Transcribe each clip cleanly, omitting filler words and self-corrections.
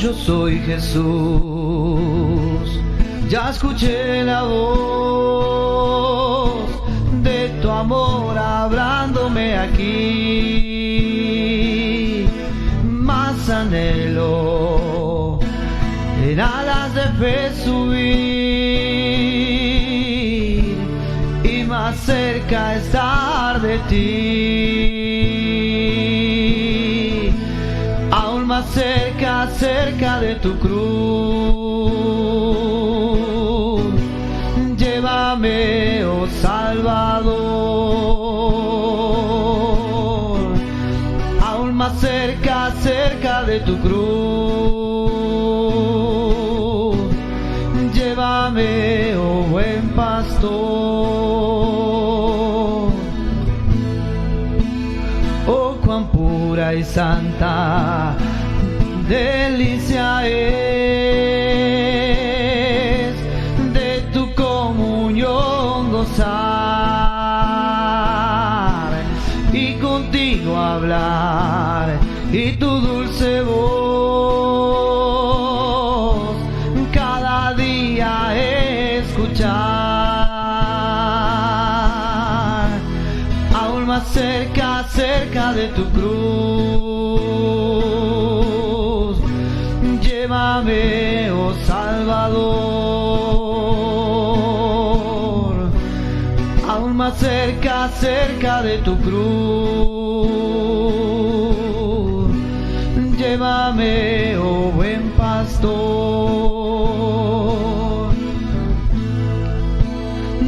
yo soy Jesús. Ya escuché la voz de tu amor hablándome aquí. Más anhelo en alas de fe subir y más cerca estar de ti. Aún más cerca, cerca de tu cruz. Llévame, oh Salvador, aún más cerca, cerca de tu cruz. Llévame, oh buen pastor. Oh, cuán pura y santa delicia es de tu comunión gozar y contigo hablar, y tu dulce voz cada día escuchar. Aún más cerca, cerca de tu cruz. Llévame, oh Salvador, aún más cerca, cerca de tu cruz. Llévame, oh buen pastor.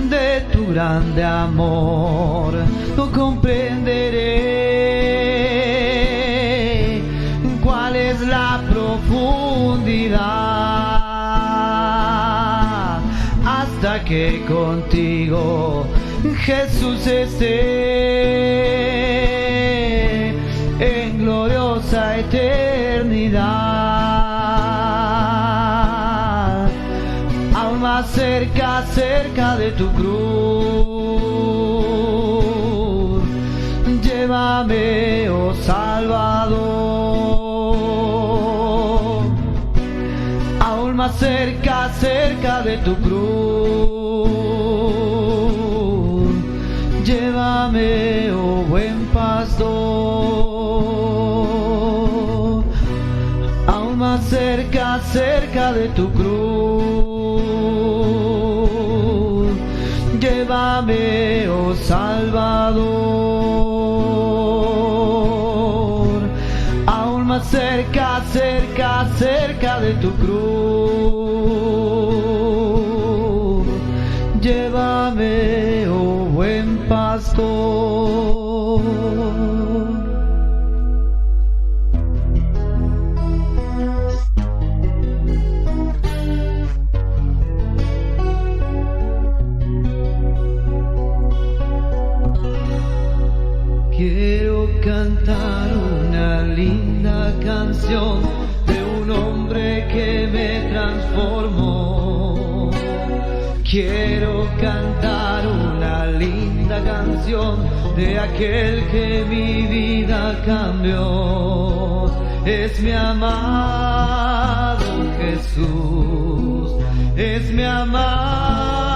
De tu grande amor no comprenderé cuál es la profundidad hasta que contigo, Jesús, esté en gloriosa eternidad. Aún más cerca, cerca de tu cruz. Llévame, oh Salvador, aún más cerca, cerca de tu cruz. Llévame, oh buen pastor, aún más cerca, cerca de tu cruz. Llévame, oh Salvador, aún más cerca, cerca, cerca de tu cruz. Llévame, oh buen pastor. Quiero cantar una linda canción de un hombre que me transformó. Quiero cantar una linda canción de aquel que mi vida cambió. Es mi amado Jesús, es mi amado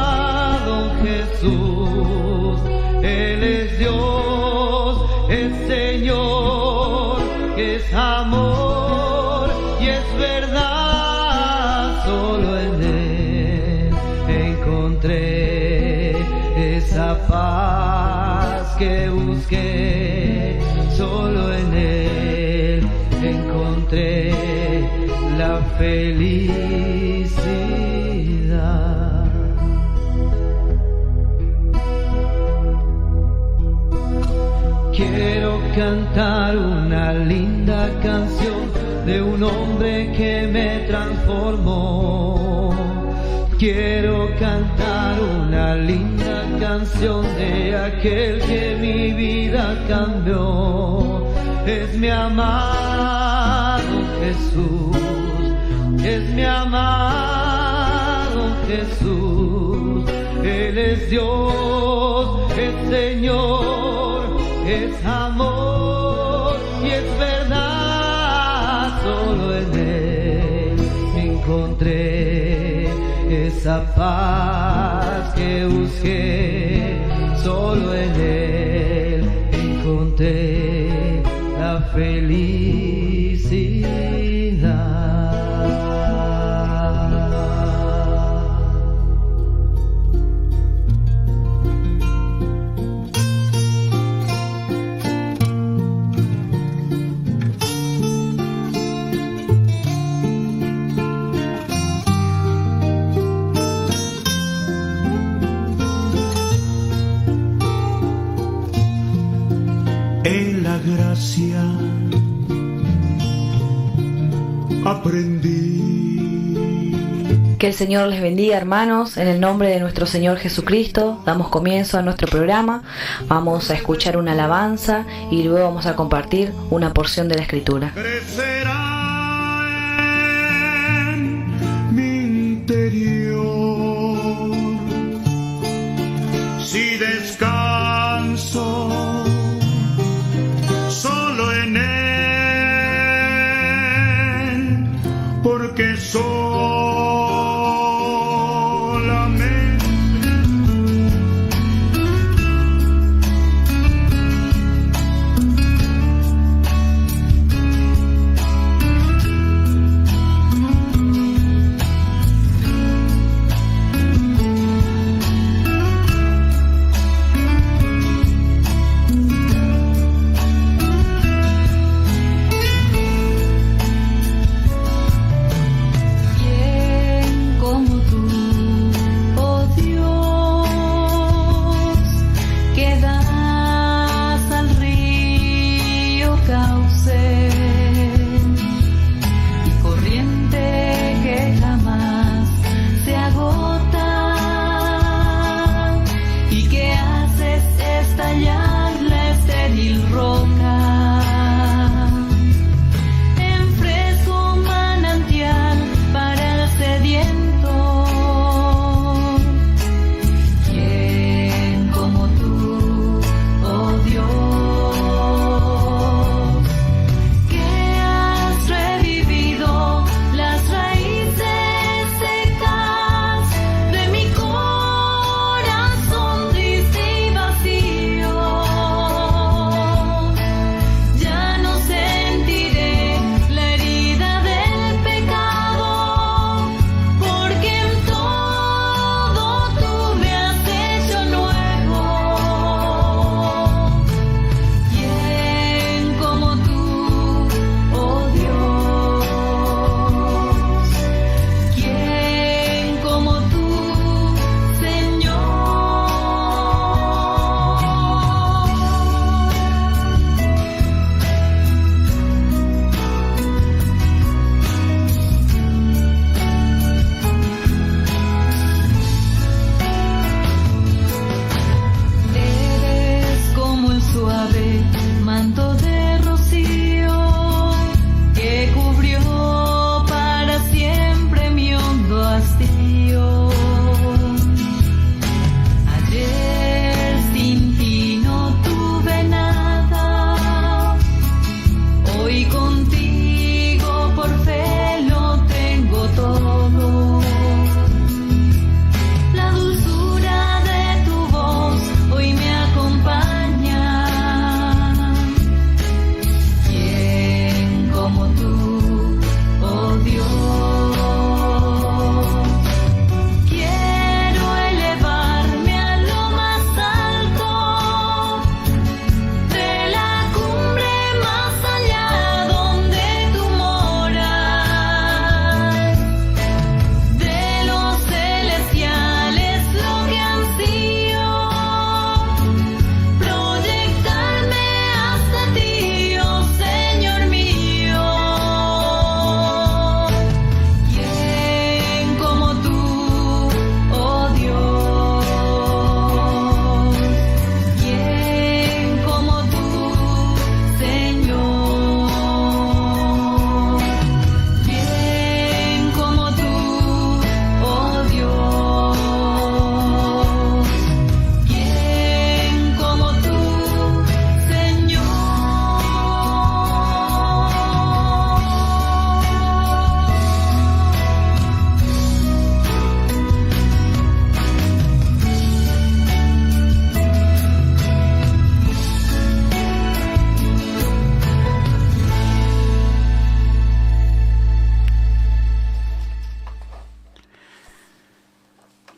Jesús. Él es Dios, es Señor, es amor y es verdad. Solo en Él encontré esa paz que busqué. Solo en Él encontré la felicidad. Quiero cantar una linda canción de un hombre que me transformó. Quiero cantar una linda canción de aquel que mi vida cambió. Es mi amado Jesús, es mi amado Jesús. Él es Dios, es Señor, es amor y es verdad. Solo en Él la paz que busqué, solo en Él encontré la felicidad. En la gracia aprendí. Que el Señor les bendiga, hermanos. En el nombre de nuestro Señor Jesucristo damos comienzo a nuestro programa. Vamos a escuchar una alabanza y luego vamos a compartir una porción de la Escritura. Crecerá en mi interior si descanso solo en Él, porque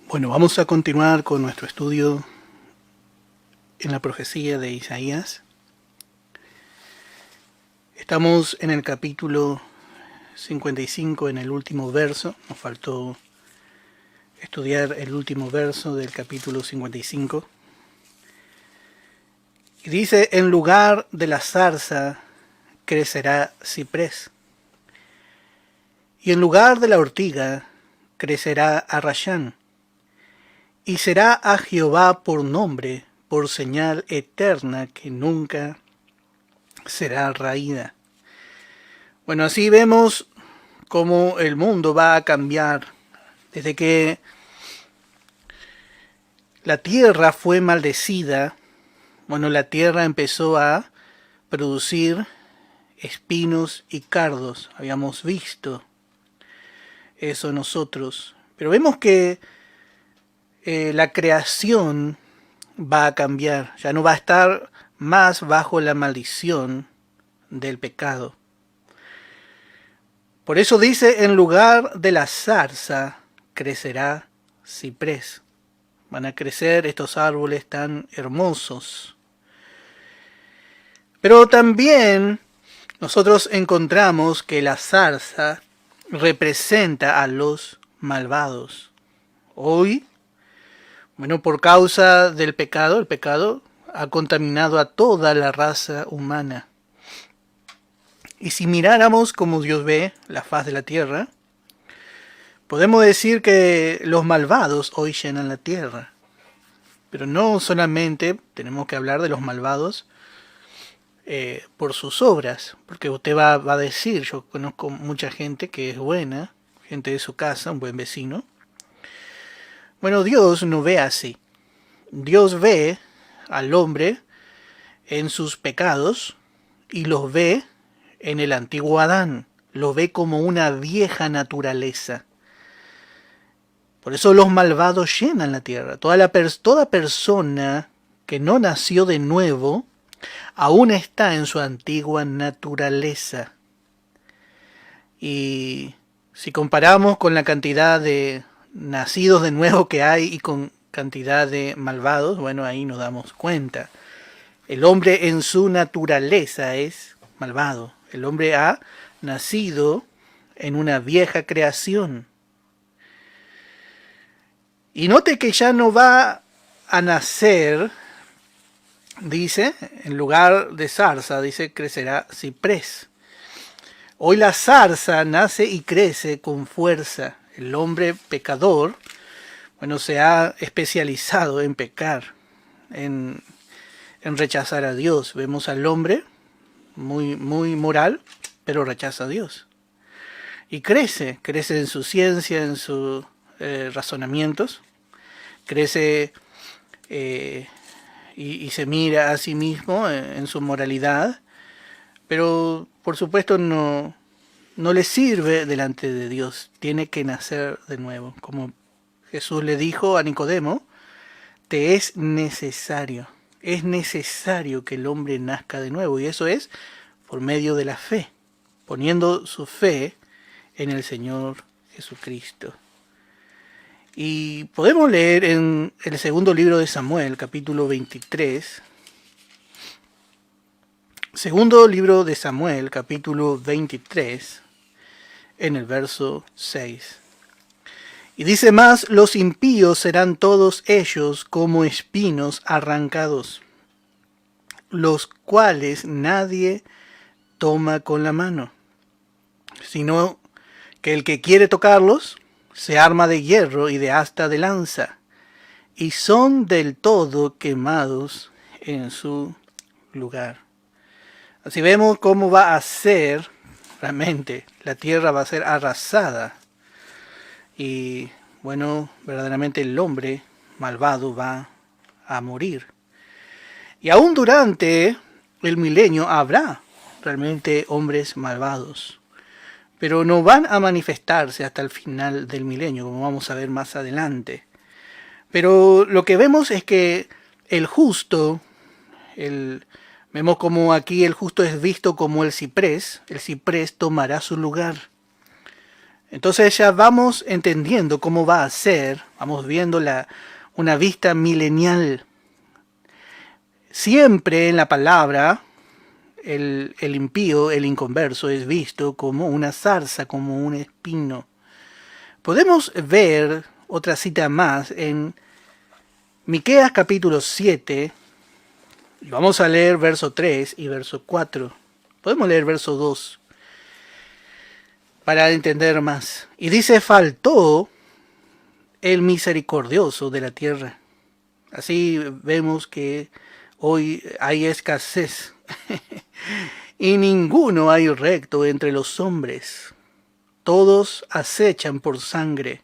Bueno, vamos a continuar con nuestro estudio en la profecía de Isaías. Estamos en el capítulo 55, en el último verso. Nos faltó estudiar el último verso del capítulo 55. Y dice, en lugar de la zarza crecerá ciprés, y en lugar de la ortiga crecerá arrayán. Y será a Jehová por nombre, por señal eterna que nunca será raída. Bueno, así vemos cómo el mundo va a cambiar desde que la tierra fue maldecida. Bueno, la tierra empezó a producir espinos y cardos. Habíamos visto eso nosotros. Pero vemos que la creación va a cambiar, ya no va a estar más bajo la maldición del pecado. Por eso dice, en lugar de la zarza crecerá ciprés. Van a crecer estos árboles tan hermosos. Pero también nosotros encontramos que la zarza representa a los malvados. Hoy, bueno, por causa del pecado, el pecado ha contaminado a toda la raza humana. Y si miráramos como Dios ve la faz de la tierra, podemos decir que los malvados hoy llenan la tierra. Pero no solamente tenemos que hablar de los malvados por sus obras, porque usted va a decir, yo conozco mucha gente que es buena, gente de su casa, un buen vecino. Bueno, Dios no ve así. Dios ve al hombre en sus pecados y los ve en el antiguo Adán. Lo ve como una vieja naturaleza. Por eso los malvados llenan la tierra. Toda persona que no nació de nuevo aún está en su antigua naturaleza. Y si comparamos con la cantidad de nacidos de nuevo que hay y con cantidad de malvados, bueno, ahí nos damos cuenta. El hombre en su naturaleza es malvado. El hombre ha nacido en una vieja creación. Y note que ya no va a nacer, dice, en lugar de zarza, dice, crecerá ciprés. Hoy la zarza nace y crece con fuerza. El hombre pecador, bueno, se ha especializado en pecar, en rechazar a Dios. Vemos al hombre muy moral, pero rechaza a Dios. Y crece en su ciencia, en sus razonamientos, crece y se mira a sí mismo en su moralidad, pero por supuesto no le sirve delante de Dios. Tiene que nacer de nuevo. Como Jesús le dijo a Nicodemo, te es necesario que el hombre nazca de nuevo. Y eso es por medio de la fe, poniendo su fe en el Señor Jesucristo. Y podemos leer en el segundo libro de Samuel, capítulo 23. Segundo libro de Samuel, capítulo 23, en el verso 6. Y dice más, los impíos serán todos ellos como espinos arrancados, los cuales nadie toma con la mano, sino que el que quiere tocarlos se arma de hierro y de asta de lanza, y son del todo quemados en su lugar. Así vemos cómo va a ser, realmente, la tierra va a ser arrasada. Y bueno, verdaderamente el hombre malvado va a morir. Y aún durante el milenio habrá realmente hombres malvados. Pero no van a manifestarse hasta el final del milenio, como vamos a ver más adelante. Pero lo que vemos es que el justo, vemos como aquí el justo es visto como el ciprés tomará su lugar. Entonces ya vamos entendiendo cómo va a ser, vamos viendo una vista milenial. Siempre en la palabra, el impío, el inconverso, es visto como una zarza, como un espino. Podemos ver otra cita más en Miqueas capítulo 7, y vamos a leer verso 3 y verso 4. Podemos leer verso 2 para entender más. Y dice, faltó el misericordioso de la tierra. Así vemos que hoy hay escasez y ninguno hay recto entre los hombres. Todos acechan por sangre,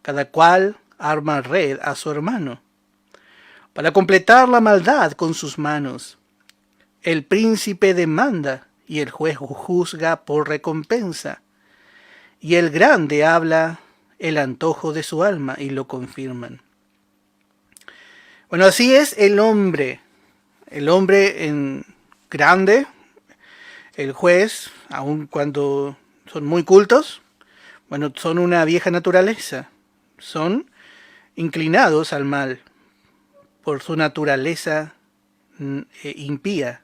cada cual arma red a su hermano, para completar la maldad con sus manos. El príncipe demanda y el juez juzga por recompensa, y el grande habla el antojo de su alma y lo confirman. Bueno, así es el hombre en grande, el juez, aun cuando son muy cultos, bueno, son una vieja naturaleza, son inclinados al mal por su naturaleza impía.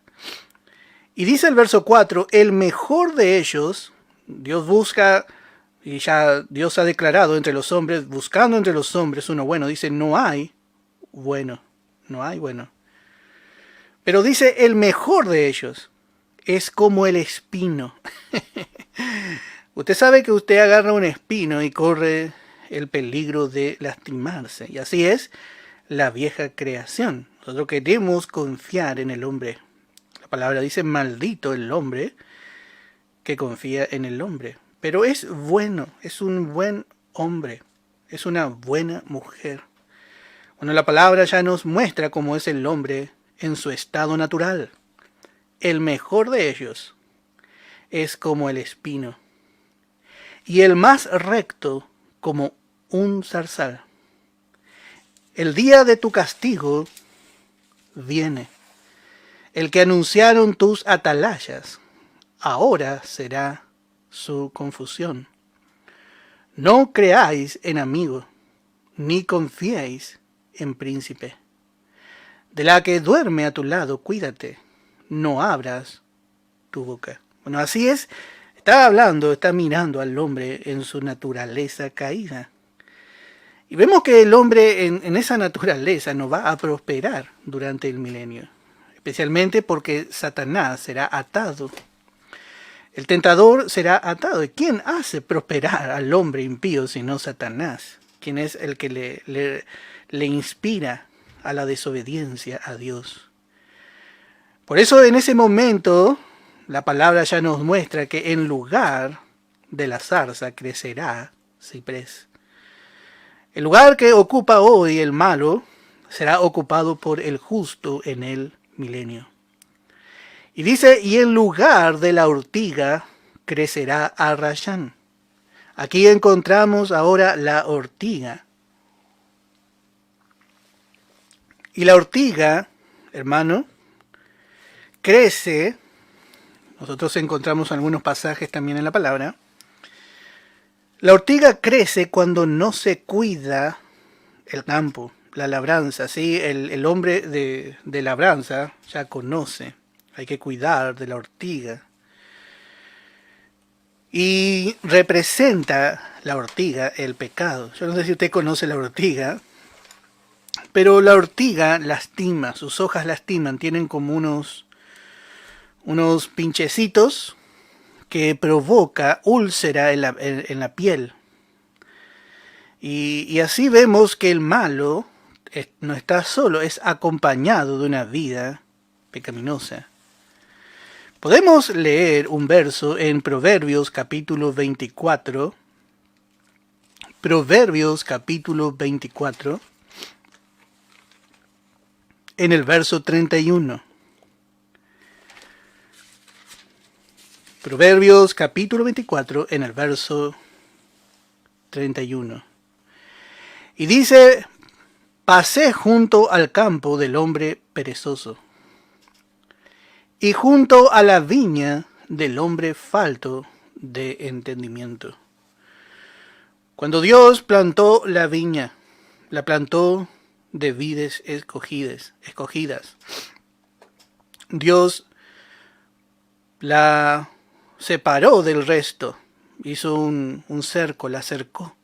Y dice el verso 4, el mejor de ellos, Dios busca, y ya Dios ha declarado entre los hombres, buscando entre los hombres uno bueno, dice, no hay bueno. Pero dice, el mejor de ellos es como el espino. Usted sabe que usted agarra un espino y corre el peligro de lastimarse. Y así es la vieja creación. Nosotros queremos confiar en el hombre. La palabra dice, maldito el hombre que confía en el hombre. Pero es bueno, es un buen hombre, es una buena mujer. Bueno, la palabra ya nos muestra cómo es el hombre en su estado natural. El mejor de ellos es como el espino, y el más recto como un zarzal. El día de tu castigo viene. El que anunciaron tus atalayas, ahora será su confusión. No creáis en amigo, ni confiéis en príncipe. De la que duerme a tu lado, cuídate, no abras tu boca. Bueno, así es, está mirando al hombre en su naturaleza caída. Y vemos que el hombre en esa naturaleza no va a prosperar durante el milenio, especialmente porque Satanás será atado. El tentador será atado. ¿Y quién hace prosperar al hombre impío sino Satanás? ¿Quién es el que le inspira a la desobediencia a Dios? Por eso en ese momento la palabra ya nos muestra que en lugar de la zarza crecerá ciprés. El lugar que ocupa hoy el malo será ocupado por el justo en el milenio. Y dice, y en lugar de la ortiga crecerá arrayán. Aquí encontramos ahora la ortiga. Y la ortiga, hermano, crece. Nosotros encontramos algunos pasajes también en la palabra. La ortiga crece cuando no se cuida el campo, la labranza. ¿Sí? El hombre de labranza ya conoce. Hay que cuidar de la ortiga. Y representa la ortiga el pecado. Yo no sé si usted conoce la ortiga, pero la ortiga lastima, sus hojas lastiman, tienen como unos pinchecitos que provoca úlcera en la piel. Y así vemos que el malo no está solo, es acompañado de una vida pecaminosa. Podemos leer un verso en Proverbios capítulo 24. Proverbios capítulo 24. En el verso 31. Proverbios capítulo 24 en el verso 31. Y dice, pasé junto al campo del hombre perezoso, y junto a la viña del hombre falto de entendimiento. Cuando Dios plantó la viña, la plantó de vides escogidas. Dios la separó del resto, hizo un cerco, la cercó.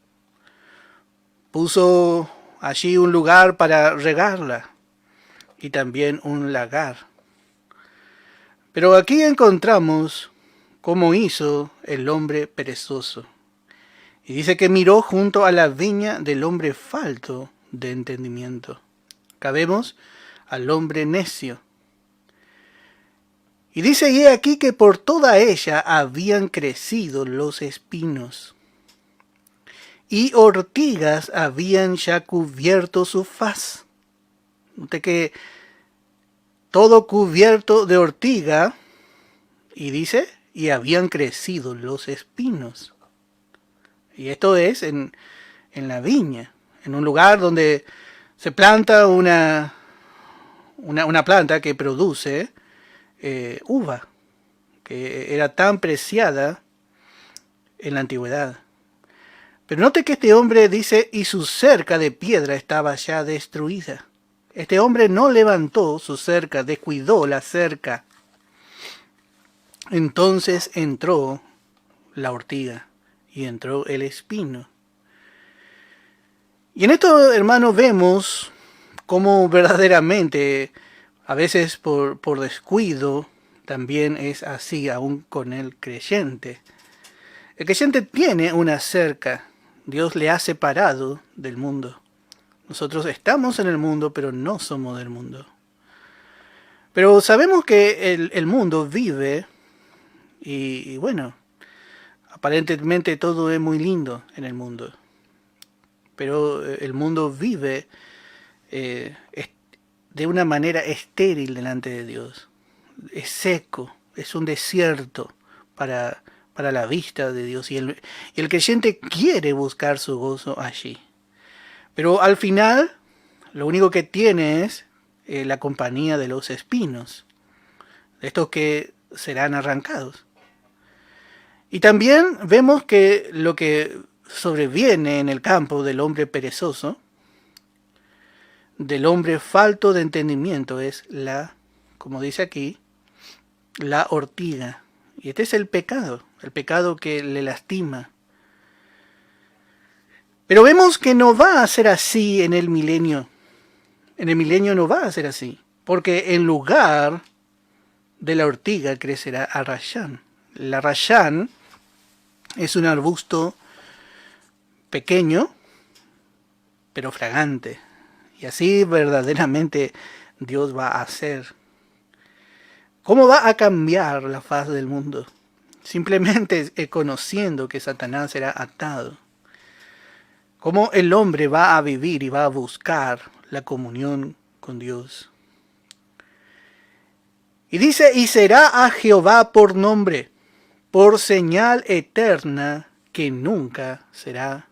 Puso allí un lugar para regarla y también un lagar. Pero aquí encontramos cómo hizo el hombre perezoso. Y dice que miró junto a la viña del hombre falto de entendimiento. Acá vemos al hombre necio. Y dice y he aquí que por toda ella habían crecido los espinos, y ortigas habían ya cubierto su faz. Note que todo cubierto de ortiga, y dice, y habían crecido los espinos. Y esto es en la viña, en un lugar donde se planta una planta que produce uva, que era tan preciada en la antigüedad. Pero note que este hombre dice, y su cerca de piedra estaba ya destruida. Este hombre no levantó su cerca, descuidó la cerca. Entonces entró la ortiga y entró el espino. Y en esto, hermanos, vemos cómo verdaderamente, a veces por descuido, también es así aún con el creyente. El creyente tiene una cerca. Dios le ha separado del mundo. Nosotros estamos en el mundo, pero no somos del mundo. Pero sabemos que el mundo vive y bueno, aparentemente todo es muy lindo en el mundo. Pero el mundo vive de una manera estéril delante de Dios. Es seco, es un desierto para la vista de Dios. Y el creyente quiere buscar su gozo allí. Pero al final, lo único que tiene es la compañía de los espinos, de estos que serán arrancados. Y también vemos que lo que sobreviene en el campo del hombre perezoso, del hombre falto de entendimiento, es como dice aquí, la ortiga. Y este es el pecado que le lastima. Pero vemos que no va a ser así en el milenio. En el milenio no va a ser así, porque en lugar de la ortiga crecerá arrayán. La arrayán es un arbusto pequeño, pero fragante. Y así verdaderamente Dios va a hacer. ¿Cómo va a cambiar la faz del mundo? Simplemente conociendo que Satanás será atado. ¿Cómo el hombre va a vivir y va a buscar la comunión con Dios? Y dice, y será a Jehová por nombre, por señal eterna que nunca será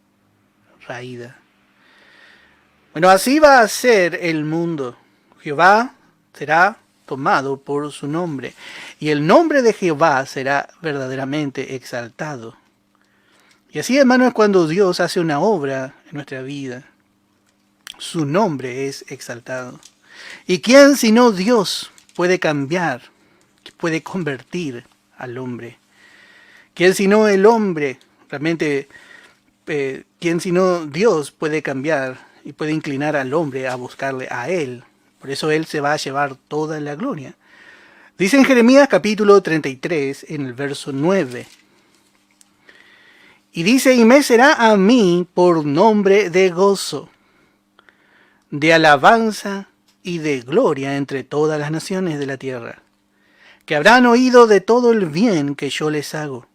raída. Bueno, así va a ser el mundo. Jehová será tomado por su nombre, y el nombre de Jehová será verdaderamente exaltado. Y así, hermanos, es cuando Dios hace una obra en nuestra vida. Su nombre es exaltado. ¿Y quién sino Dios puede cambiar, puede convertir al hombre? ¿Quién sino el hombre, realmente, quién sino Dios puede cambiar y puede inclinar al hombre a buscarle a Él? Por eso Él se va a llevar toda la gloria. Dice en Jeremías capítulo 33, en el verso 9. Y dice, y me será a mí por nombre de gozo, de alabanza y de gloria entre todas las naciones de la tierra, que habrán oído de todo el bien que yo les hago,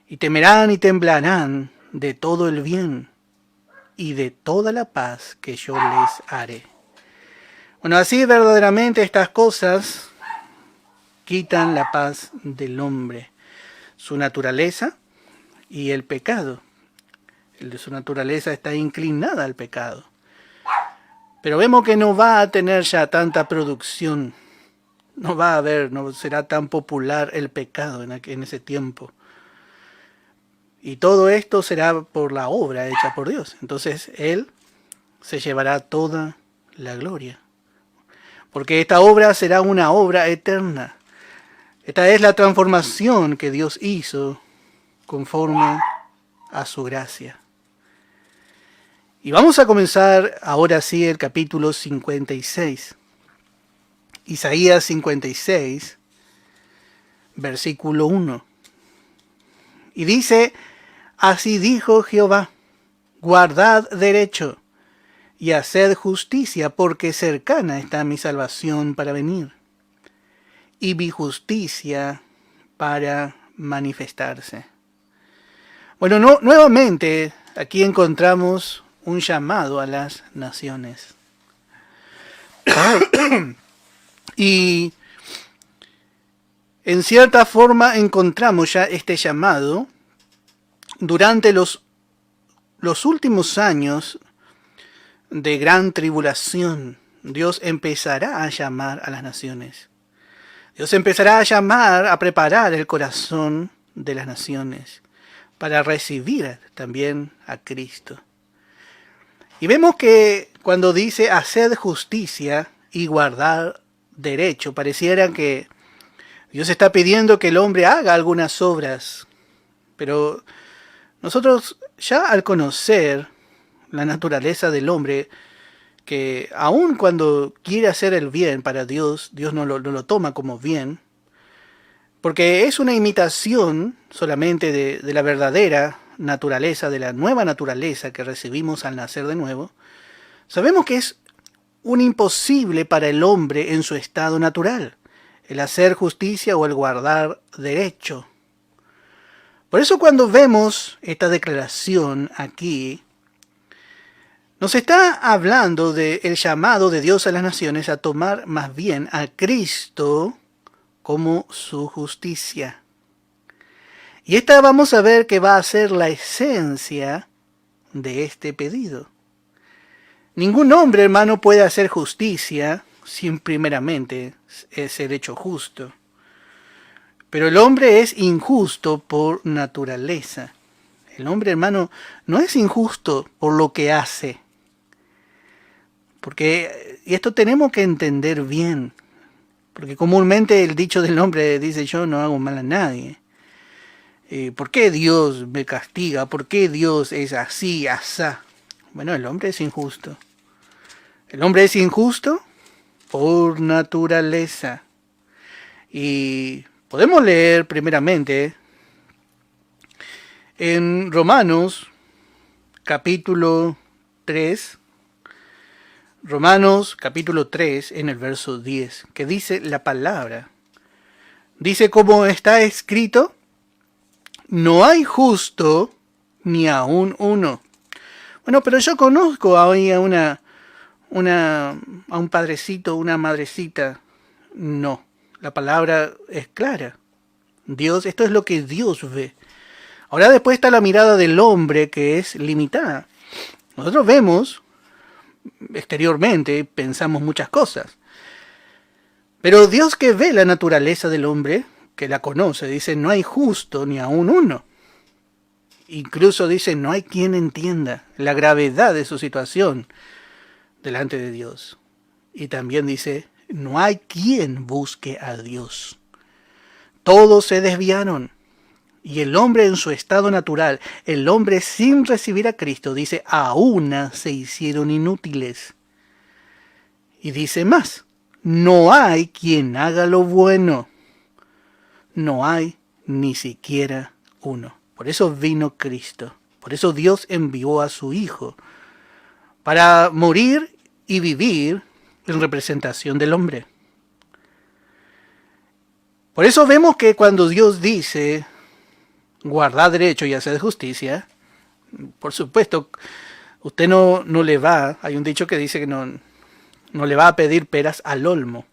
y temerán y temblarán de todo el bien y de toda la paz que yo les haré. Bueno, así verdaderamente estas cosas quitan la paz del hombre, su naturaleza y el pecado. El de su naturaleza está inclinada al pecado. Pero vemos que no va a tener ya tanta producción. No será tan popular el pecado en ese tiempo. Y todo esto será por la obra hecha por Dios. Entonces Él se llevará toda la gloria. Porque esta obra será una obra eterna. Esta es la transformación que Dios hizo conforme a su gracia. Y vamos a comenzar ahora sí el capítulo 56. Isaías 56, versículo 1. Y dice: así dijo Jehová, guardad derecho y haced justicia, porque cercana está mi salvación para venir, y mi justicia para manifestarse. Bueno, nuevamente aquí encontramos un llamado a las naciones. Y en cierta forma encontramos ya este llamado durante los últimos años de gran tribulación. Dios empezará a llamar a las naciones. Dios empezará a llamar, a preparar el corazón de las naciones para recibir también a Cristo. Y vemos que cuando dice haced justicia y guardar derecho, pareciera que Dios está pidiendo que el hombre haga algunas obras. Pero nosotros ya al conocer la naturaleza del hombre, que aun cuando quiere hacer el bien para Dios, Dios no lo toma como bien, porque es una imitación solamente de la verdadera naturaleza, de la nueva naturaleza que recibimos al nacer de nuevo. Sabemos que es un imposible para el hombre en su estado natural, el hacer justicia o el guardar derecho. Por eso cuando vemos esta declaración aquí, nos está hablando del llamado de Dios a las naciones a tomar más bien a Cristo como su justicia. Y esta vamos a ver que va a ser la esencia de este pedido. Ningún hombre, hermano, puede hacer justicia sin primeramente ser hecho justo. Pero el hombre es injusto por naturaleza. El hombre, hermano, no es injusto por lo que hace. Y esto tenemos que entender bien. Porque comúnmente el dicho del hombre dice: yo no hago mal a nadie. ¿Por qué Dios me castiga? ¿Por qué Dios es así, asá? Bueno, el hombre es injusto. El hombre es injusto por naturaleza. Y podemos leer primeramente en Romanos capítulo 3. Romanos capítulo 3 en el verso 10, que dice la palabra. Dice: como está escrito, no hay justo ni aun uno. Bueno, pero yo conozco ahí a un padrecito, una madrecita. No, la palabra es clara. Esto es lo que Dios ve. Ahora después está la mirada del hombre, que es limitada. Nosotros vemos exteriormente, pensamos muchas cosas. Pero Dios, que ve la naturaleza del hombre, que la conoce, dice: no hay justo ni aun uno. Incluso dice: no hay quien entienda la gravedad de su situación delante de Dios. Y también dice: no hay quien busque a Dios. Todos se desviaron. Y el hombre en su estado natural, el hombre sin recibir a Cristo, dice: a una se hicieron inútiles. Y dice más: no hay quien haga lo bueno. No hay ni siquiera uno. Por eso vino Cristo. Por eso Dios envió a su Hijo, para morir y vivir en representación del hombre. Por eso vemos que cuando Dios dice: guardad derecho y haced justicia, por supuesto, usted no le va, hay un dicho que dice que no le va a pedir peras al olmo.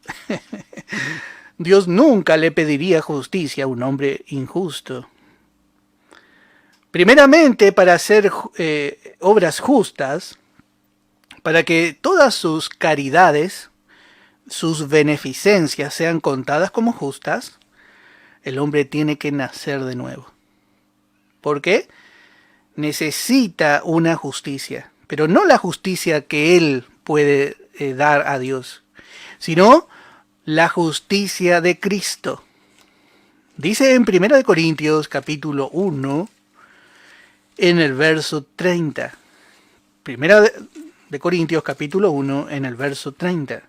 Dios nunca le pediría justicia a un hombre injusto. Primeramente, para hacer obras justas, para que todas sus caridades, sus beneficencias sean contadas como justas, el hombre tiene que nacer de nuevo. ¿Por qué? necesita una justicia, pero no la justicia que él puede dar a Dios, sino la justicia de Cristo. Dice en 1 Corintios capítulo 1, en el verso 30. 1 Corintios capítulo 1, en el verso 30.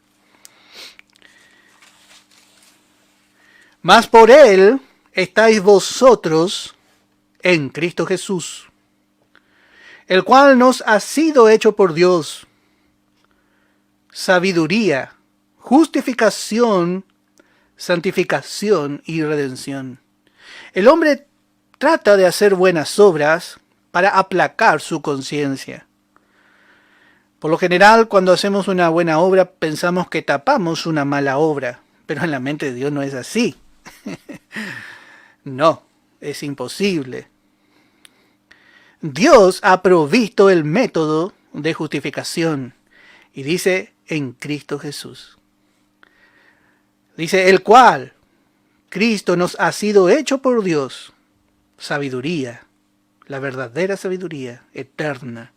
Mas por él estáis vosotros en Cristo Jesús, el cual nos ha sido hecho por Dios sabiduría, justificación, santificación y redención. El hombre trata de hacer buenas obras para aplacar su conciencia. Por lo general, cuando hacemos una buena obra, pensamos que tapamos una mala obra, pero en la mente de Dios no es así. No, es imposible. Dios ha provisto el método de justificación y dice en Cristo Jesús. Dice el cual, Cristo nos ha sido hecho por Dios sabiduría, la verdadera sabiduría eterna,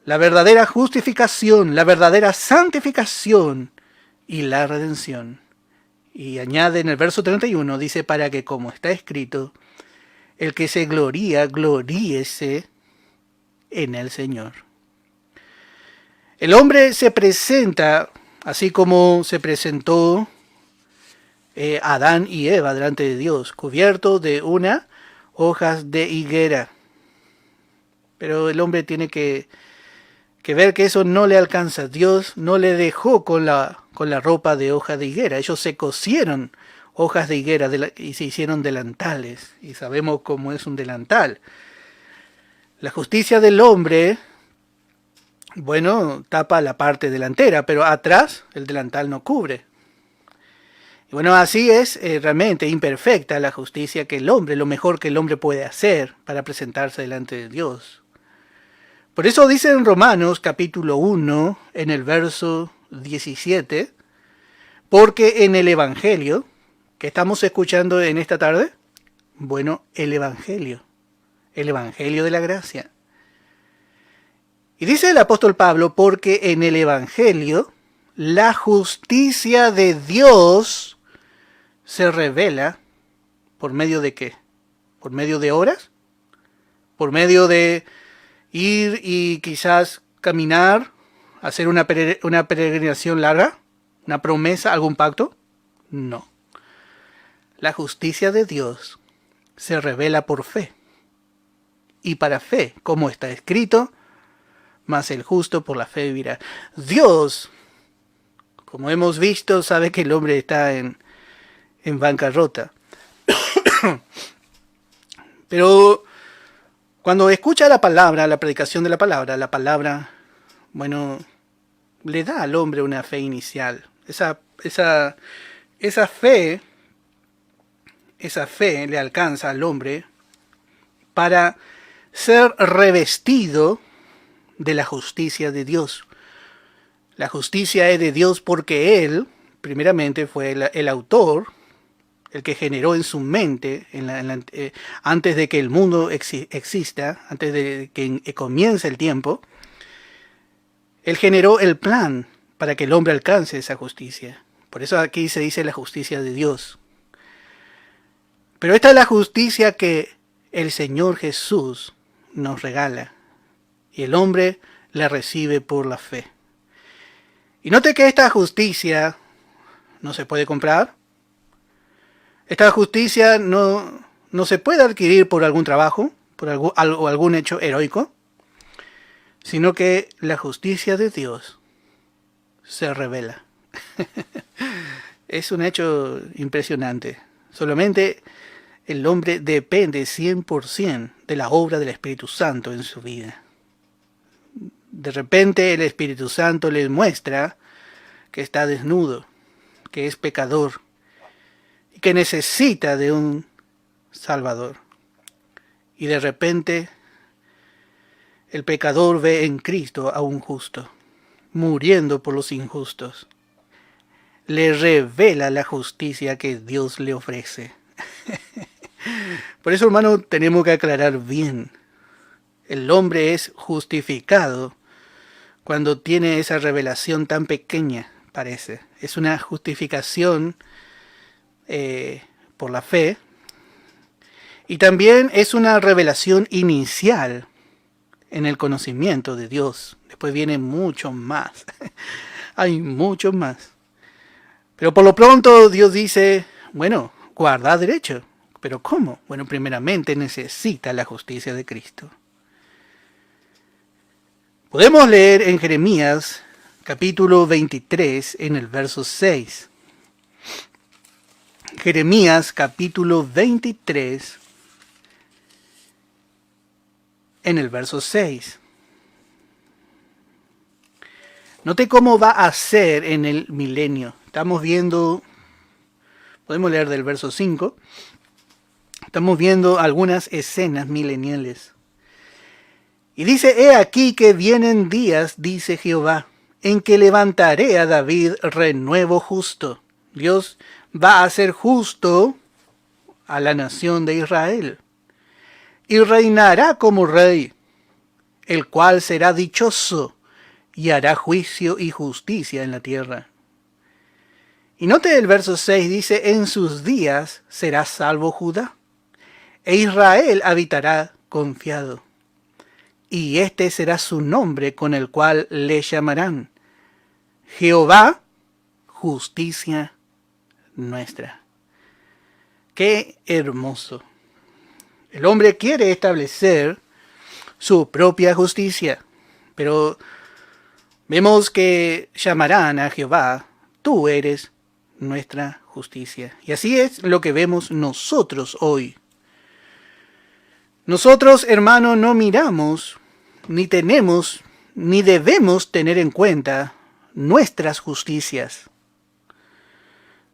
la verdadera justificación, la verdadera santificación y la redención. Y añade en el verso 31, dice, para que como está escrito, el que se gloría, gloríese en el Señor. El hombre se presenta, así como se presentó Adán y Eva delante de Dios, cubierto de una hojas de higuera. Pero el hombre tiene que ver que eso no le alcanza. Dios no le dejó con la ropa de hoja de higuera. Ellos se cosieron hojas de higuera y se hicieron delantales. Y sabemos cómo es un delantal. La justicia del hombre, bueno, tapa la parte delantera, pero atrás el delantal no cubre. Y bueno, así es realmente imperfecta la justicia que el hombre, lo mejor que el hombre puede hacer para presentarse delante de Dios. Por eso dice en Romanos capítulo 1, en el verso 17, porque en el Evangelio, que estamos escuchando en esta tarde, bueno, el Evangelio de la gracia. Y dice el apóstol Pablo, porque en el Evangelio la justicia de Dios se revela por medio de ¿qué? ¿Por medio de obras? ¿Por medio de ir y quizás caminar, hacer una peregrinación larga? ¿Una promesa, algún pacto? No. La justicia de Dios se revela por fe. Y para fe, como está escrito, mas el justo por la fe vivirá. Dios, como hemos visto, sabe que el hombre está en bancarrota. Pero cuando escucha la palabra, la predicación de la palabra, bueno, le da al hombre una fe inicial. Esa fe le alcanza al hombre para ser revestido de la justicia de Dios. La justicia es de Dios porque Él, primeramente, fue el autor, el que generó en su mente, antes de que el mundo exista, antes de que comience el tiempo, Él generó el plan para que el hombre alcance esa justicia. Por eso aquí se dice la justicia de Dios. Pero esta es la justicia que el Señor Jesús nos regala. Y el hombre la recibe por la fe. Y note que esta justicia no se puede comprar. Esta justicia no se puede adquirir por algún trabajo, por algún hecho heroico, sino que la justicia de Dios se revela. Es un hecho impresionante. Solamente el hombre depende 100% de la obra del Espíritu Santo en su vida. De repente el Espíritu Santo le muestra que está desnudo, que es pecador y que necesita de un Salvador. Y de repente el pecador ve en Cristo a un justo, muriendo por los injustos. Le revela la justicia que Dios le ofrece. Por eso, hermano, tenemos que aclarar bien. El hombre es justificado cuando tiene esa revelación tan pequeña, parece. Es una justificación por la fe. Y también es una revelación inicial en el conocimiento de Dios. Después viene mucho más. Hay mucho más. Pero por lo pronto Dios dice, bueno, guarda derecho. ¿Pero cómo? Bueno, primeramente necesita la justicia de Cristo. Podemos leer en Jeremías capítulo 23 en el verso 6. Jeremías capítulo 23 en el verso 6. Note cómo va a ser en el milenio. Estamos viendo, podemos leer del verso 5. Estamos viendo algunas escenas mileniales. Y dice, he aquí que vienen días, dice Jehová, en que levantaré a David renuevo justo. Dios va a ser justo a la nación de Israel. Y reinará como rey, el cual será dichoso y hará juicio y justicia en la tierra. Y note el verso 6, dice, en sus días será salvo Judá, e Israel habitará confiado. Y este será su nombre con el cual le llamarán Jehová, justicia nuestra. ¡Qué hermoso! El hombre quiere establecer su propia justicia, pero vemos que llamarán a Jehová, tú eres nuestra justicia. Y así es lo que vemos nosotros hoy. Nosotros, hermano, no miramos, ni tenemos, ni debemos tener en cuenta nuestras justicias.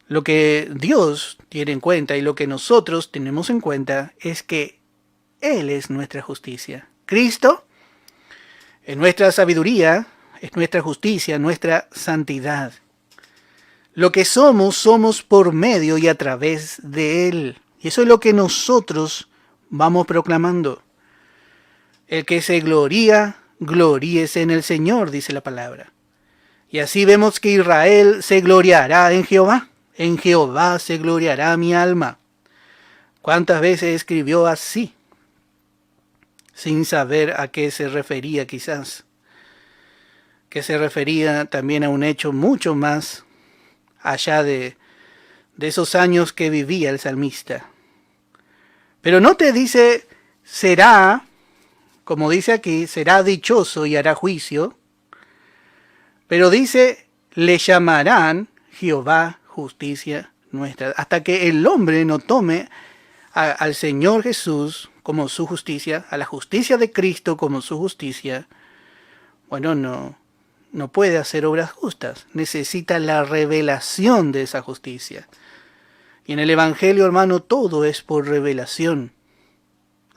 Lo que Dios tiene en cuenta y lo que nosotros tenemos en cuenta es que Él es nuestra justicia. Cristo es nuestra sabiduría, es nuestra justicia, nuestra santidad. Lo que somos, somos por medio y a través de Él. Y eso es lo que nosotros vamos proclamando. El que se gloría, gloríese en el Señor, dice la palabra. Y así vemos que Israel se gloriará en Jehová. En Jehová se gloriará mi alma. ¿Cuántas veces escribió así? Sin saber a qué se refería quizás. Que se refería también a un hecho mucho más allá de esos años que vivía el salmista. Pero no te dice, será, como dice aquí, será dichoso y hará juicio. Pero dice, le llamarán Jehová justicia nuestra. Hasta que el hombre no tome al Señor Jesús como su justicia, a la justicia de Cristo como su justicia, bueno, no puede hacer obras justas. Necesita la revelación de esa justicia. Y en el Evangelio, hermano, todo es por revelación.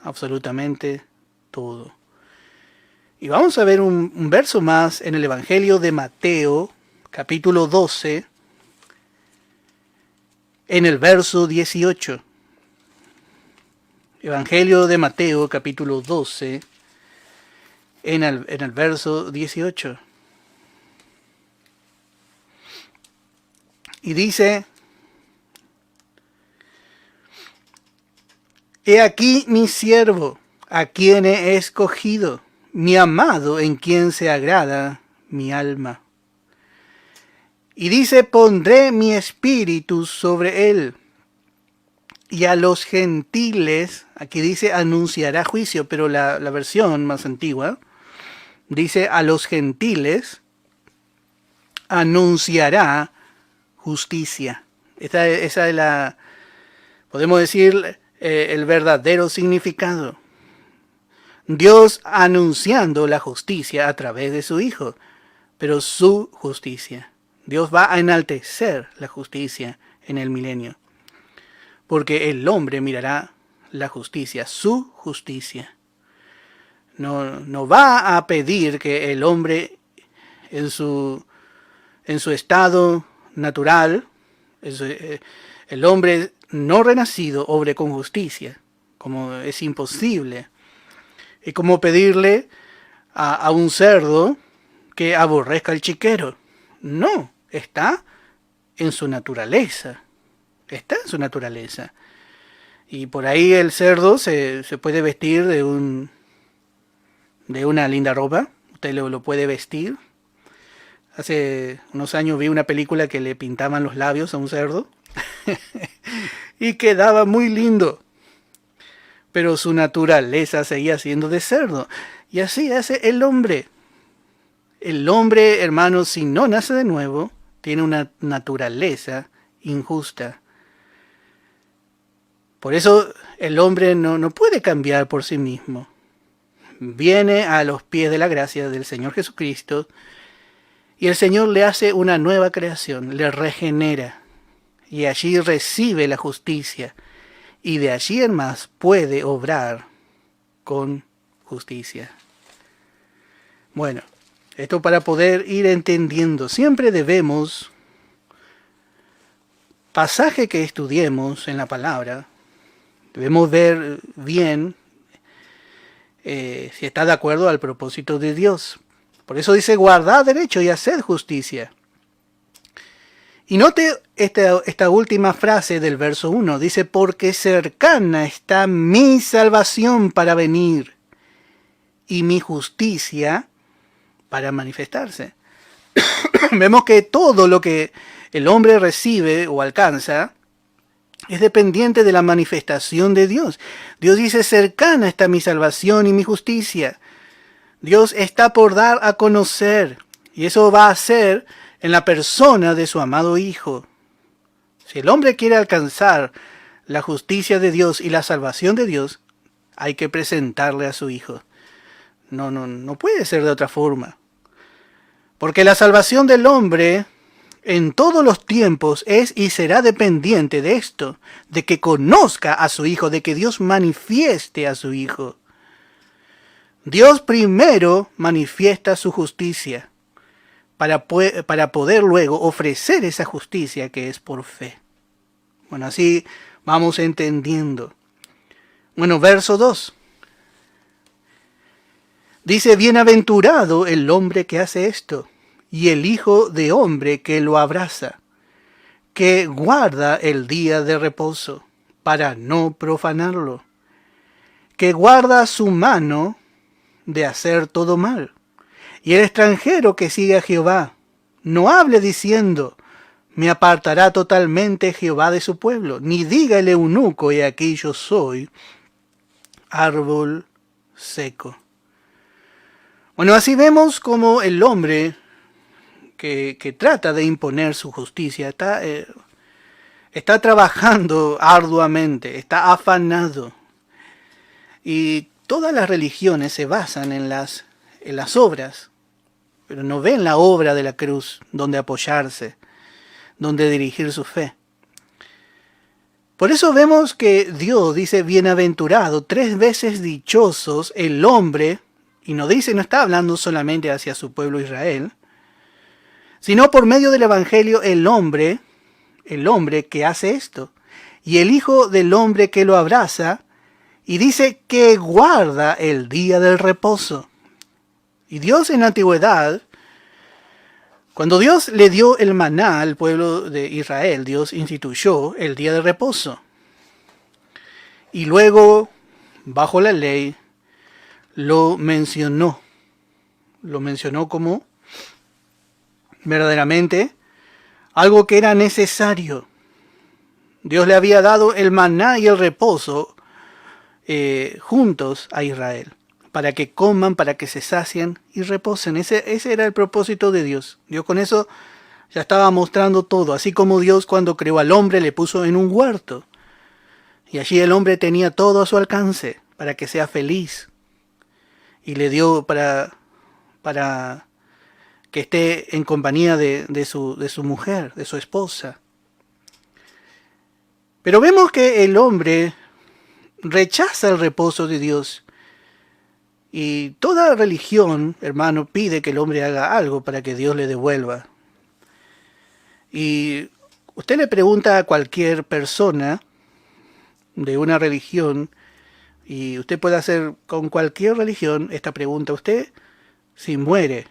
Absolutamente todo. Y vamos a ver un verso más en el Evangelio de Mateo, capítulo 12, en el verso 18. Evangelio de Mateo, capítulo 12, en el verso 18. Y dice, he aquí mi siervo, a quien he escogido, mi amado, en quien se agrada mi alma. Y dice, pondré mi espíritu sobre él, y a los gentiles, aquí dice, anunciará juicio, pero la versión más antigua, dice, a los gentiles anunciará justicia. Esa es la, podemos decir, el verdadero significado. Dios anunciando la justicia a través de su Hijo, pero su justicia. Dios va a enaltecer la justicia en el milenio, porque el hombre mirará la justicia, su justicia. No va a pedir que el hombre en su estado natural, el hombre no renacido, obre con justicia, como es imposible. Es como pedirle a un cerdo que aborrezca al chiquero. No, está en su naturaleza. Está en su naturaleza. Y por ahí el cerdo se puede vestir de una linda ropa. Usted lo puede vestir. Hace unos años vi una película que le pintaban los labios a un cerdo. Y quedaba muy lindo. Pero su naturaleza seguía siendo de cerdo. Y así hace el hombre. El hombre, hermanos, si no nace de nuevo, tiene una naturaleza injusta. Por eso el hombre no puede cambiar por sí mismo. Viene a los pies de la gracia del Señor Jesucristo y el Señor le hace una nueva creación, le regenera y allí recibe la justicia y de allí en más puede obrar con justicia. Bueno, esto para poder ir entendiendo. Siempre debemos, pasaje que estudiemos en la palabra, debemos ver bien si está de acuerdo al propósito de Dios. Por eso dice, guardad derecho y haced justicia. Y note esta última frase del verso 1. Dice, porque cercana está mi salvación para venir y mi justicia para manifestarse. Vemos que todo lo que el hombre recibe o alcanza es dependiente de la manifestación de Dios. Dios dice, cercana está mi salvación y mi justicia. Dios está por dar a conocer, y eso va a ser en la persona de su amado Hijo. Si el hombre quiere alcanzar la justicia de Dios y la salvación de Dios, hay que presentarle a su Hijo. No puede ser de otra forma. Porque la salvación del hombre en todos los tiempos es y será dependiente de esto, de que conozca a su Hijo, de que Dios manifieste a su Hijo. Dios primero manifiesta su justicia para poder luego ofrecer esa justicia que es por fe. Bueno, así vamos entendiendo. Bueno, verso 2. Dice, bienaventurado el hombre que hace esto, y el hijo de hombre que lo abraza, que guarda el día de reposo, para no profanarlo, que guarda su mano de hacer todo mal. Y el extranjero que sigue a Jehová, no hable diciendo, me apartará totalmente Jehová de su pueblo, ni diga el eunuco, he aquí yo soy árbol seco. Bueno, así vemos como el hombre que trata de imponer su justicia está trabajando arduamente, está afanado. Y todas las religiones se basan en las obras, pero no ven la obra de la cruz donde apoyarse, donde dirigir su fe. Por eso vemos que Dios dice bienaventurado, 3 veces dichosos el hombre, y no está hablando solamente hacia su pueblo Israel, sino por medio del Evangelio el hombre que hace esto, y el Hijo del hombre que lo abraza, y dice que guarda el día del reposo. Y Dios en la antigüedad, cuando Dios le dio el maná al pueblo de Israel, Dios instituyó el día de reposo. Y luego, bajo la ley, lo mencionó como verdaderamente algo que era necesario. Dios le había dado el maná y el reposo juntos a Israel, para que coman, para que se sacien y reposen. Ese era el propósito de Dios. Dios con eso ya estaba mostrando todo, así como Dios cuando creó al hombre le puso en un huerto, y allí el hombre tenía todo a su alcance, para que sea feliz, y le dio para que esté en compañía de su mujer, de su esposa. Pero vemos que el hombre rechaza el reposo de Dios. Y toda religión, hermano, pide que el hombre haga algo para que Dios le devuelva. Y usted le pregunta a cualquier persona de una religión, y usted puede hacer con cualquier religión esta pregunta: ¿usted, si muere,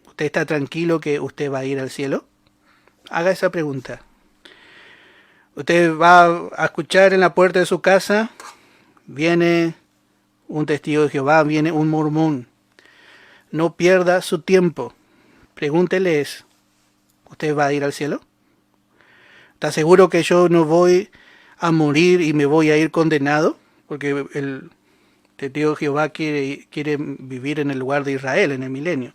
usted está tranquilo que usted va a ir al cielo? Haga esa pregunta. Usted va a escuchar en la puerta de su casa, viene un testigo de Jehová, viene un mormón. No pierda su tiempo. Pregúnteles: ¿usted va a ir al cielo? ¿Está seguro que yo no voy a morir y me voy a ir condenado? Porque el testigo de Jehová quiere vivir en el lugar de Israel en el milenio.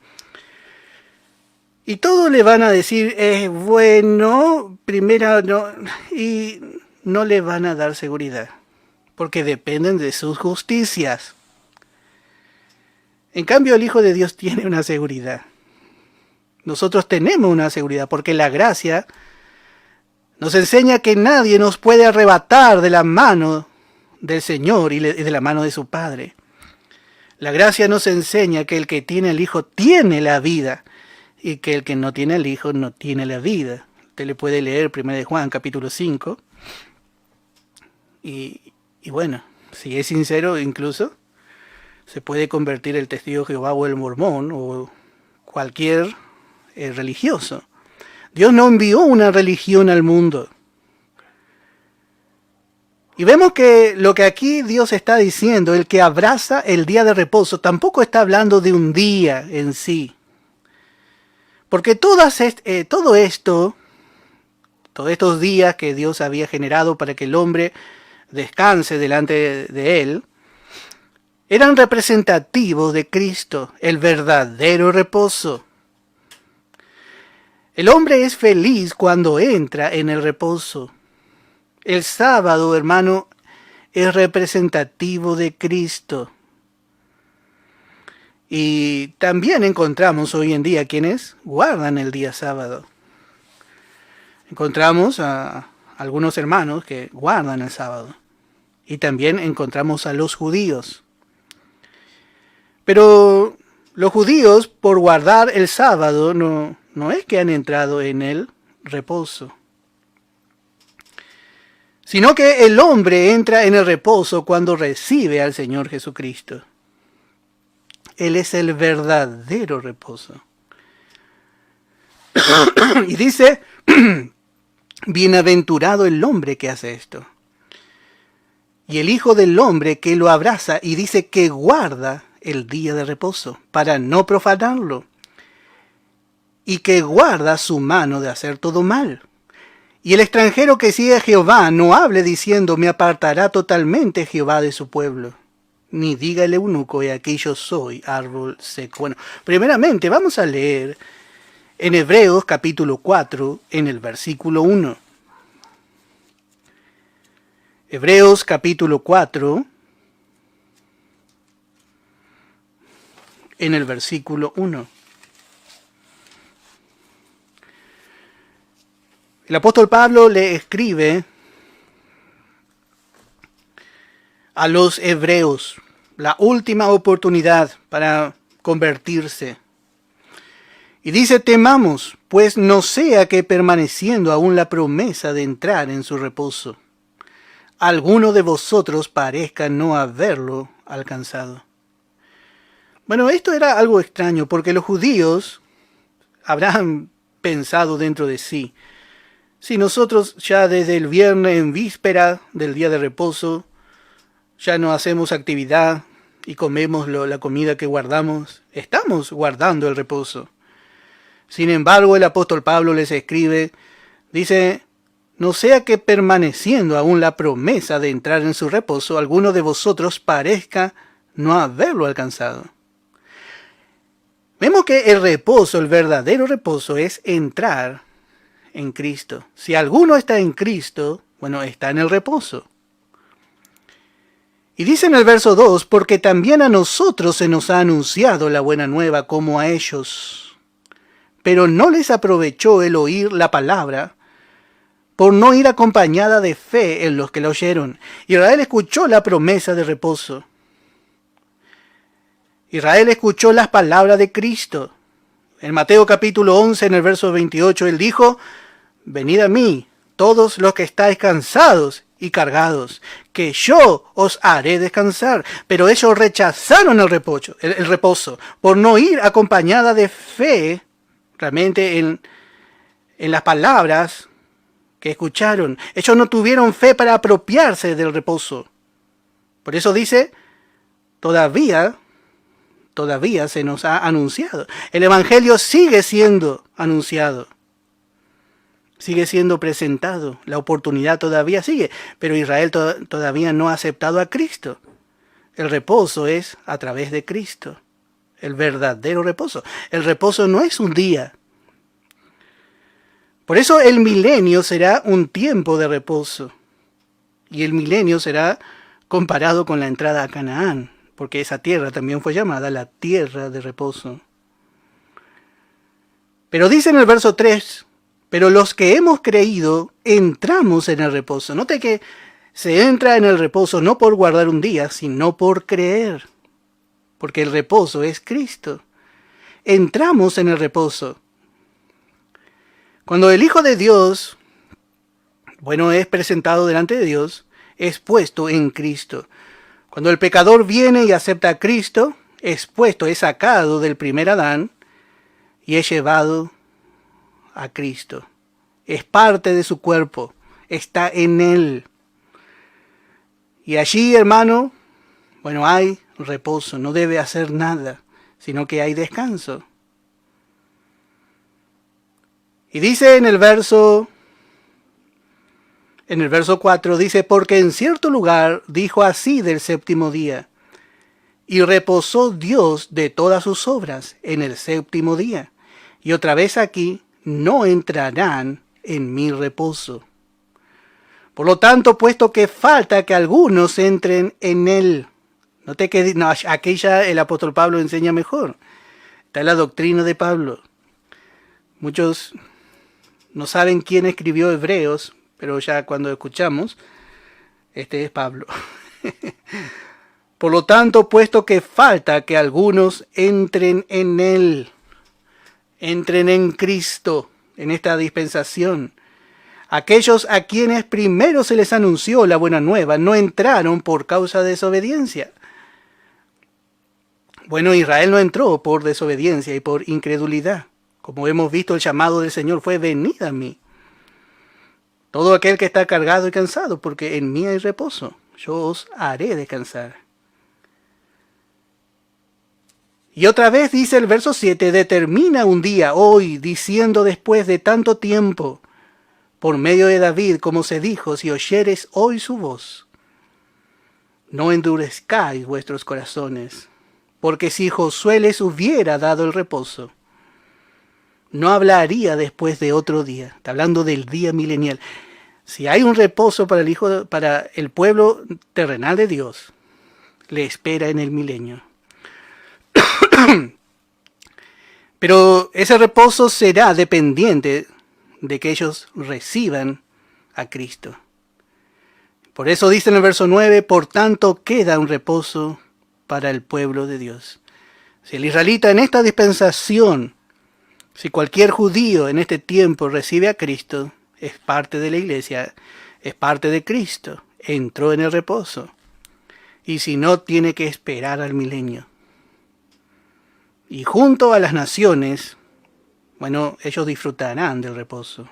Y todos le van a decir: bueno, primero no, y no le van a dar seguridad, porque dependen de sus justicias. En cambio, el Hijo de Dios tiene una seguridad. Nosotros tenemos una seguridad, porque la gracia nos enseña que nadie nos puede arrebatar de la mano del Señor y de la mano de su Padre. La gracia nos enseña que el que tiene al Hijo tiene la vida, y que el que no tiene al Hijo no tiene la vida. Usted le puede leer 1 Juan capítulo 5. Y bueno, si es sincero, incluso se puede convertir el testigo de Jehová o el mormón o cualquier religioso. Dios no envió una religión al mundo. Y vemos que lo que aquí Dios está diciendo, el que abraza el día de reposo, tampoco está hablando de un día en sí. Porque todos estos días que Dios había generado para que el hombre descanse delante de él, eran representativos de Cristo, el verdadero reposo. El hombre es feliz cuando entra en el reposo. El sábado, hermano, es representativo de Cristo. Y también encontramos hoy en día quienes guardan el día sábado. Encontramos a algunos hermanos que guardan el sábado. Y también encontramos a los judíos. Pero los judíos, por guardar el sábado, no es que han entrado en el reposo, sino que el hombre entra en el reposo cuando recibe al Señor Jesucristo. Él es el verdadero reposo. Y dice: bienaventurado el hombre que hace esto. Y el Hijo del Hombre que lo abraza, y dice que guarda el día de reposo para no profanarlo, y que guarda su mano de hacer todo mal. Y el extranjero que sigue a Jehová no hable diciendo: me apartará totalmente Jehová de su pueblo. Ni diga el eunuco: he aquí yo soy árbol seco. Bueno, primeramente vamos a leer en Hebreos capítulo 4, en el versículo 1. Hebreos capítulo 4, en el versículo 1. El apóstol Pablo le escribe a los hebreos, la última oportunidad para convertirse. Y dice: temamos, pues no sea que permaneciendo aún la promesa de entrar en su reposo, alguno de vosotros parezca no haberlo alcanzado. Bueno, esto era algo extraño, porque los judíos habrán pensado dentro de sí: si nosotros ya desde el viernes en víspera del día de reposo ya no hacemos actividad y comemos la comida que guardamos, estamos guardando el reposo. Sin embargo, el apóstol Pablo les escribe, dice: no sea que permaneciendo aún la promesa de entrar en su reposo, alguno de vosotros parezca no haberlo alcanzado. Vemos que el reposo, el verdadero reposo, es entrar en Cristo. Si alguno está en Cristo, bueno, está en el reposo. Y dice en el verso 2, porque también a nosotros se nos ha anunciado la buena nueva como a ellos. Pero no les aprovechó el oír la palabra, por no ir acompañada de fe en los que la oyeron. Israel escuchó la promesa de reposo. Israel escuchó las palabras de Cristo. En Mateo capítulo 11, en el verso 28, él dijo: venid a mí, todos los que estáis cansados y cargados, que yo os haré descansar. Pero ellos rechazaron el reposo, por no ir acompañada de fe, realmente en las palabras que escucharon. Ellos no tuvieron fe para apropiarse del reposo. Por eso dice, todavía se nos ha anunciado. El Evangelio sigue siendo anunciado. Sigue siendo presentado. La oportunidad todavía sigue. Pero Israel todavía no ha aceptado a Cristo. El reposo es a través de Cristo. El verdadero reposo. El reposo no es un día. Por eso el milenio será un tiempo de reposo. Y el milenio será comparado con la entrada a Canaán. Porque esa tierra también fue llamada la tierra de reposo. Pero dice en el verso 3, pero los que hemos creído entramos en el reposo. Note que se entra en el reposo no por guardar un día, sino por creer. Porque el reposo es Cristo. Entramos en el reposo. Cuando el Hijo de Dios, es presentado delante de Dios, es puesto en Cristo. Cuando el pecador viene y acepta a Cristo, es sacado del primer Adán y es llevado a Cristo. Es parte de su cuerpo, está en Él. Y allí, hermano, hay reposo, no debe hacer nada, sino que hay descanso. Y dice en el verso 4, dice, porque en cierto lugar dijo así del séptimo día, y reposó Dios de todas sus obras en el séptimo día. Y otra vez aquí, no entrarán en mi reposo. Por lo tanto, puesto que falta que algunos entren en él. Note que aquí ya el apóstol Pablo enseña mejor. Está la doctrina de Pablo. Muchos no saben quién escribió Hebreos, pero ya cuando escuchamos, este es Pablo. Por lo tanto, puesto que falta que algunos entren en él, entren en Cristo, en esta dispensación. Aquellos a quienes primero se les anunció la buena nueva no entraron por causa de desobediencia. Israel no entró por desobediencia y por incredulidad. Como hemos visto, el llamado del Señor fue: venid a mí. Todo aquel que está cargado y cansado, porque en mí hay reposo. Yo os haré descansar. Y otra vez dice el verso 7, determina un día hoy, diciendo después de tanto tiempo, por medio de David, como se dijo, si oyereis hoy su voz, no endurezcáis vuestros corazones, porque si Josué les hubiera dado el reposo, no hablaría después de otro día. Está hablando del día milenial. Si hay un reposo para el pueblo terrenal de Dios, le espera en el milenio. Pero ese reposo será dependiente de que ellos reciban a Cristo. Por eso dice en el verso 9, por tanto queda un reposo para el pueblo de Dios. Si el israelita en esta dispensación, si cualquier judío en este tiempo recibe a Cristo, es parte de la iglesia, es parte de Cristo, entró en el reposo. Y si no, tiene que esperar al milenio. Y junto a las naciones, ellos disfrutarán del reposo.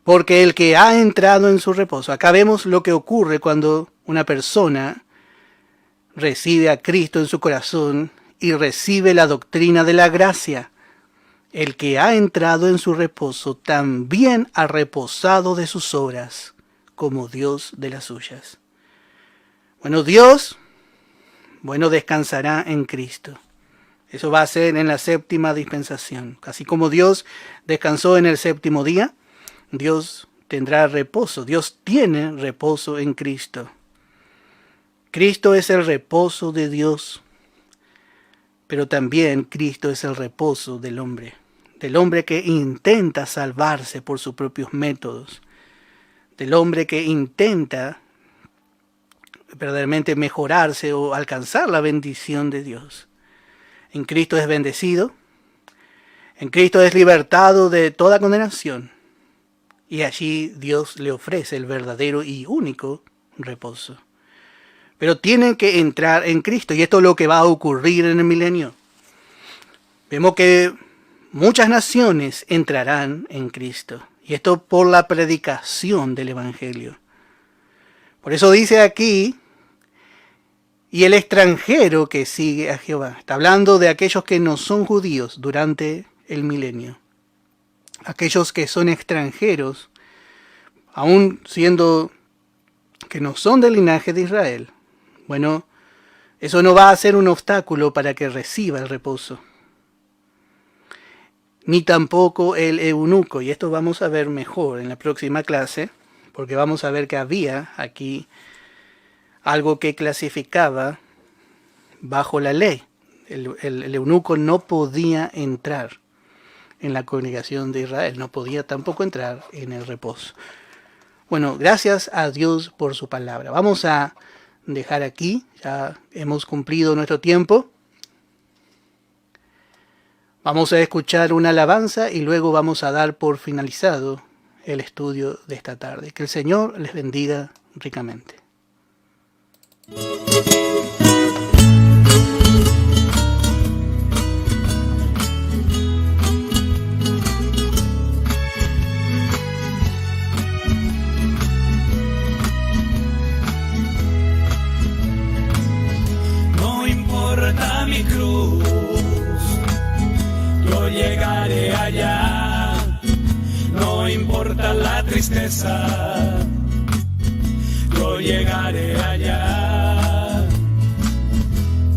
Porque el que ha entrado en su reposo, acá vemos lo que ocurre cuando una persona recibe a Cristo en su corazón y recibe la doctrina de la gracia. El que ha entrado en su reposo también ha reposado de sus obras, como Dios de las suyas. Dios, descansará en Cristo. Eso va a ser en la séptima dispensación. Así como Dios descansó en el séptimo día, Dios tendrá reposo. Dios tiene reposo en Cristo. Cristo es el reposo de Dios, pero también Cristo es el reposo del hombre que intenta salvarse por sus propios métodos, del hombre que intenta verdaderamente mejorarse o alcanzar la bendición de Dios. En Cristo es bendecido, en Cristo es libertado de toda condenación, y allí Dios le ofrece el verdadero y único reposo. Pero tienen que entrar en Cristo, y esto es lo que va a ocurrir en el milenio. Vemos que muchas naciones entrarán en Cristo, y esto por la predicación del Evangelio. Por eso dice aquí, y el extranjero que sigue a Jehová. Está hablando de aquellos que no son judíos durante el milenio. Aquellos que son extranjeros, aún siendo que no son del linaje de Israel. Bueno, eso no va a ser un obstáculo para que reciba el reposo. Ni tampoco el eunuco, y esto vamos a ver mejor en la próxima clase, porque vamos a ver que había aquí algo que clasificaba bajo la ley. El eunuco no podía entrar en la congregación de Israel, no podía tampoco entrar en el reposo. Bueno, gracias a Dios por su palabra. Vamos a dejar aquí, ya hemos cumplido nuestro tiempo. Vamos a escuchar una alabanza y luego vamos a dar por finalizado el estudio de esta tarde. Que el Señor les bendiga ricamente. No importa mi cruz, yo llegaré allá. No importa la tristeza, yo llegaré allá.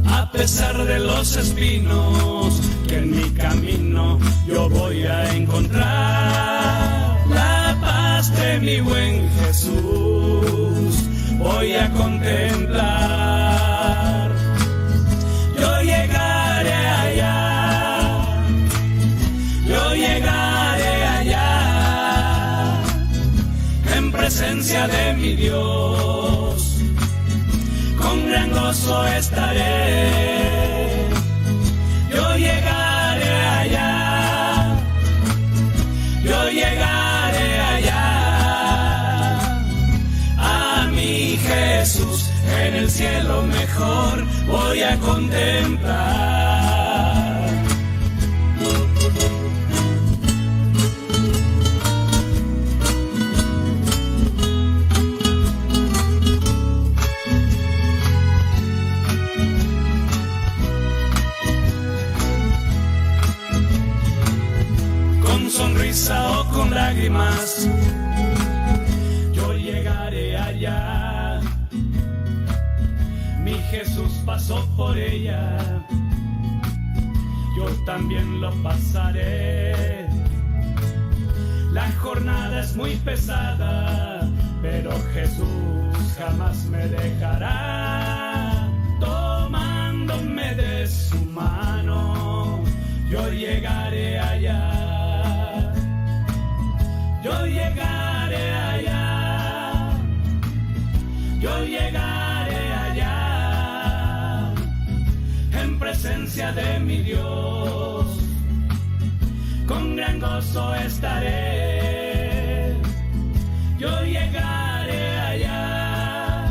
A pesar de los espinos que en mi camino yo voy a encontrar, la paz de mi buen Jesús voy a contemplar. Yo llegaré allá, yo llegaré allá, en presencia de mi Dios, con gran gozo estaré. Yo llegaré allá, yo llegaré allá, a mi Jesús en el cielo mejor voy a contemplar. Con sonrisa o con lágrimas, yo llegaré allá. Mi Jesús pasó por ella, yo también lo pasaré. La jornada es muy pesada, pero Jesús jamás me dejará. Tomándome de su mano, yo llegaré allá. Yo llegaré allá, yo llegaré allá, en presencia de mi Dios, con gran gozo estaré. Yo llegaré allá,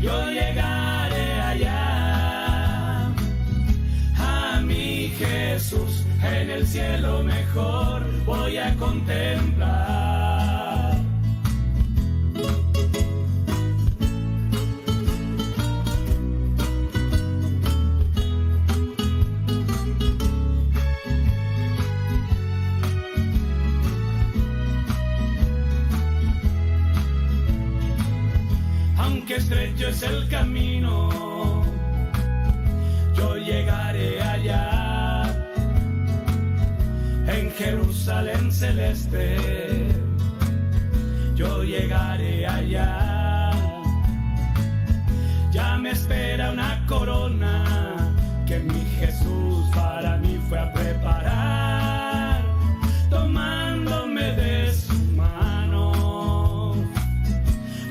yo llegaré allá, a mi Jesús en el cielo mejor voy a contemplar. Aunque estrecho es el camino, yo llegaré allá. En Jerusalén celeste, yo llegaré allá. Ya me espera una corona que mi Jesús para mí fue a preparar. Tomándome de su mano,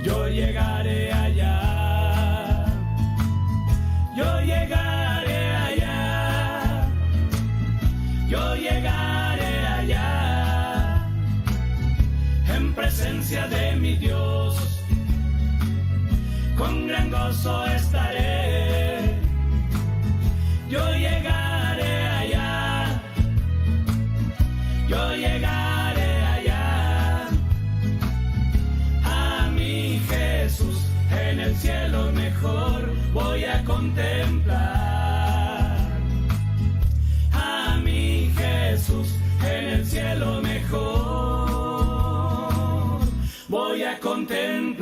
yo llegaré allá. Yo llegaré allá. Yo llegaré allá, gozo estaré. Yo llegaré allá, yo llegaré allá, a mi Jesús en el cielo mejor voy a contemplar. A mi Jesús en el cielo mejor voy a contemplar.